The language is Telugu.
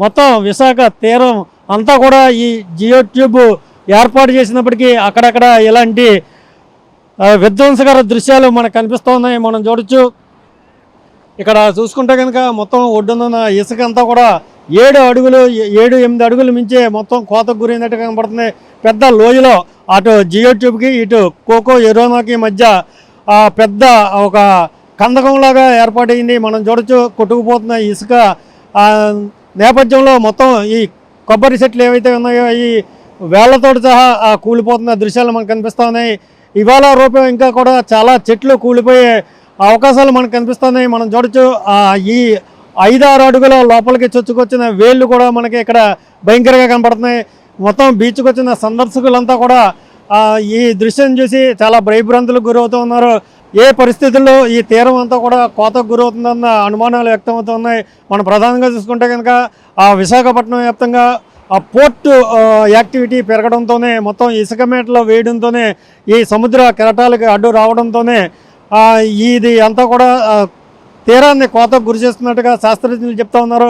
మొత్తం విశాఖ తీరం అంతా కూడా ఈ జియో ట్యూబ్ ఏర్పాటు చేసినప్పటికీ అక్కడక్కడ ఇలాంటి విధ్వంసకర దృశ్యాలు మనకు కనిపిస్తూ ఉన్నాయి. మనం చూడొచ్చు ఇక్కడ చూసుకుంటే కనుక మొత్తం ఒడ్డున ఇసుక అంతా కూడా 7-8 అడుగులు మించే మొత్తం కోతకు గురైనట్టు కనపడుతుంది. పెద్ద లోయలో అటు జియో ట్యూబ్కి ఇటు కోకో ఎరోనాకి మధ్య పెద్ద ఒక కందకంలాగా ఏర్పాటైంది. మనం చూడొచ్చు కొట్టుకుపోతున్న ఇసుక నేపథ్యంలో మొత్తం ఈ కొబ్బరి చెట్లు ఏవైతే ఉన్నాయో ఈ వేళ్లతోటి సహా కూలిపోతున్న దృశ్యాలు మనకు కనిపిస్తూ ఉన్నాయి. ఇవాళ రూపం ఇంకా కూడా చాలా చెట్లు కూలిపోయే అవకాశాలు మనకు కనిపిస్తున్నాయి. మనం చూడొచ్చు ఈ 5-6 అడుగుల లోపలికి చొచ్చుకొచ్చిన వేళ్ళు కూడా మనకి ఇక్కడ భయంకరంగా కనపడుతున్నాయి. మొత్తం బీచ్కి వచ్చిన సందర్శకులంతా కూడా ఈ దృశ్యం చూసి చాలా భయభ్రాంతులకు గురవుతూ ఉన్నారు. ఏ పరిస్థితుల్లో ఈ తీరం అంతా కూడా కోతకు గురవుతుందన్న అనుమానాలు వ్యక్తమవుతున్నాయి. మనం ప్రధానంగా చూసుకుంటే కనుక విశాఖపట్నం వ్యాప్తంగా పోర్ట్ యాక్టివిటీ పెరగడంతోనే మొత్తం ఇసుక మేటలో వేయడంతోనే ఈ సముద్ర కెరటాలకి అడ్డు రావడంతోనే ఇది అంతా కూడా తీరాన్ని కోతకు గురి చేస్తున్నట్టుగా శాస్త్రజ్ఞులు చెప్తా ఉన్నారు.